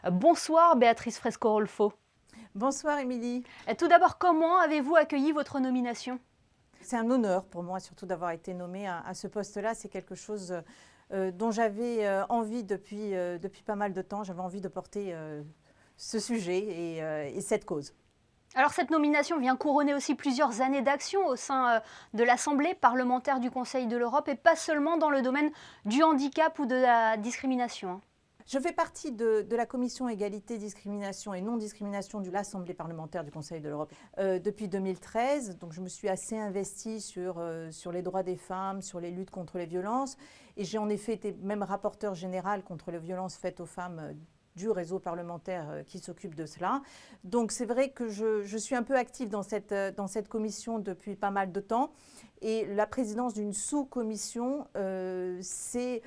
Bonsoir Béatrice Fresco-Rolfo. Bonsoir Émilie. Tout d'abord, comment avez-vous accueilli votre nomination? C'est un honneur pour moi surtout d'avoir été nommée à ce poste-là. C'est quelque chose dont j'avais envie depuis pas mal de temps. J'avais envie de porter ce sujet et cette cause. Alors cette nomination vient couronner aussi plusieurs années d'action au sein de l'Assemblée parlementaire du Conseil de l'Europe et pas seulement dans le domaine du handicap ou de la discrimination. Je fais partie de la commission égalité, discrimination et non-discrimination de l'Assemblée parlementaire du Conseil de l'Europe depuis 2013. Donc je me suis assez investie sur les droits des femmes, sur les luttes contre les violences. Et j'ai en effet été même rapporteure générale contre les violences faites aux femmes du réseau parlementaire qui s'occupe de cela. Donc c'est vrai que je suis un peu active dans cette commission depuis pas mal de temps. Et la présidence d'une sous-commission, c'est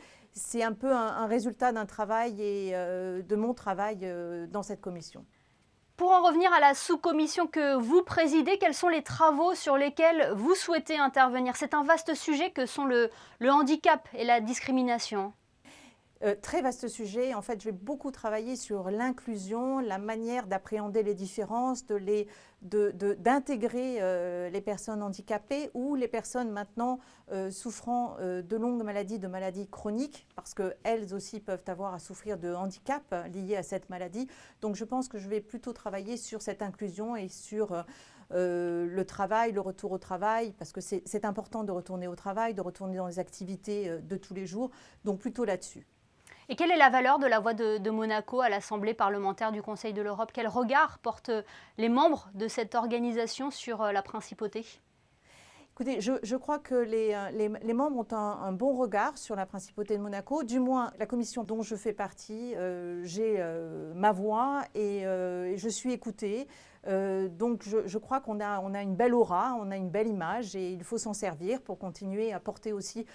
un peu un résultat d'un travail et de mon travail dans cette commission. Pour en revenir à la sous-commission que vous présidez, quels sont les travaux sur lesquels vous souhaitez intervenir? C'est un vaste sujet que sont le handicap et la discrimination. Très vaste sujet. En fait, je vais beaucoup travailler sur l'inclusion, la manière d'appréhender les différences, d'intégrer les personnes handicapées ou les personnes maintenant souffrant de longues maladies, de maladies chroniques, parce qu'elles aussi peuvent avoir à souffrir de handicap liés à cette maladie. Donc je pense que je vais plutôt travailler sur cette inclusion et sur le travail, le retour au travail, parce que c'est important de retourner au travail, de retourner dans les activités de tous les jours, donc plutôt là-dessus. Et quelle est la valeur de la voix de Monaco à l'Assemblée parlementaire du Conseil de l'Europe? Quel regard portent les membres de cette organisation sur la principauté? Écoutez, je crois que les membres ont un bon regard sur la principauté de Monaco. Du moins, la commission dont je fais partie, j'ai ma voix et je suis écoutée. Donc je crois qu'on a une belle aura, on a une belle image et il faut s'en servir pour continuer à porter aussi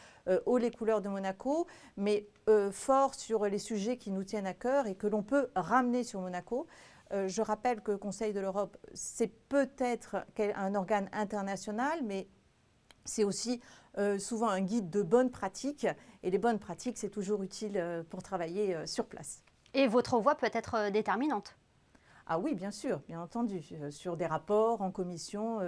haut les couleurs de Monaco, mais fort sur les sujets qui nous tiennent à cœur et que l'on peut ramener sur Monaco. Je rappelle que le Conseil de l'Europe, c'est peut-être un organe international, mais c'est aussi souvent un guide de bonnes pratiques. Et les bonnes pratiques, c'est toujours utile pour travailler sur place. Et votre voix peut être déterminante? Ah oui, bien sûr, bien entendu. Sur des rapports en commission,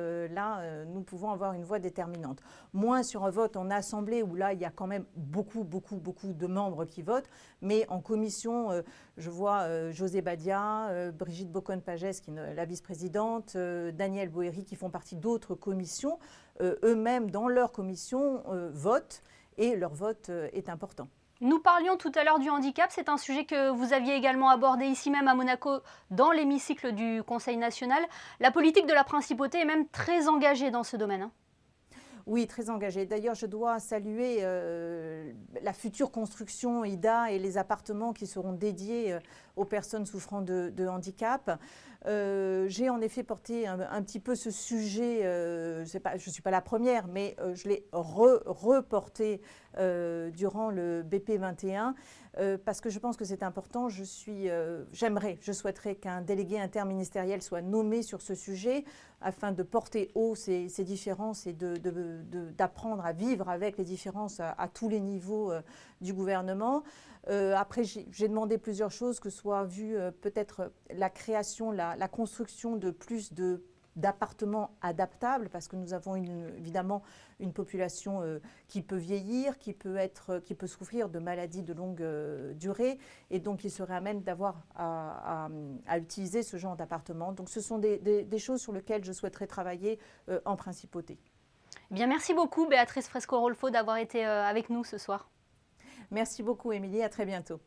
nous pouvons avoir une voix déterminante. Moins sur un vote en assemblée, où là, il y a quand même beaucoup de membres qui votent. Mais en commission, je vois José Badia, Brigitte Boccon-Pagès, qui est la vice-présidente, Daniel Boeri, qui font partie d'autres commissions. Eux-mêmes, dans leur commission, votent et leur vote est important. Nous parlions tout à l'heure du handicap, c'est un sujet que vous aviez également abordé ici même à Monaco dans l'hémicycle du Conseil national. La politique de la principauté est même très engagée dans ce domaine. Oui, très engagée. D'ailleurs, je dois saluer la future construction IDA et les appartements qui seront dédiés aux personnes souffrant de handicap. J'ai en effet porté un petit peu ce sujet, je ne suis pas la première, mais je l'ai reporté durant le BP 21 parce que je pense que c'est important. Je souhaiterais qu'un délégué interministériel soit nommé sur ce sujet afin de porter haut ces différences et d'apprendre à vivre avec les différences à tous les niveaux du gouvernement. Après, j'ai demandé plusieurs choses, que soit vu peut-être la création, la construction de plus d'appartements adaptables, parce que nous avons évidemment une population qui peut vieillir, qui peut souffrir de maladies de longue durée, et donc il serait à même d'avoir à utiliser ce genre d'appartements. Donc ce sont des choses sur lesquelles je souhaiterais travailler en principauté. Bien, merci beaucoup Béatrice Fresco-Rolfo d'avoir été avec nous ce soir. Merci beaucoup Émilie, à très bientôt.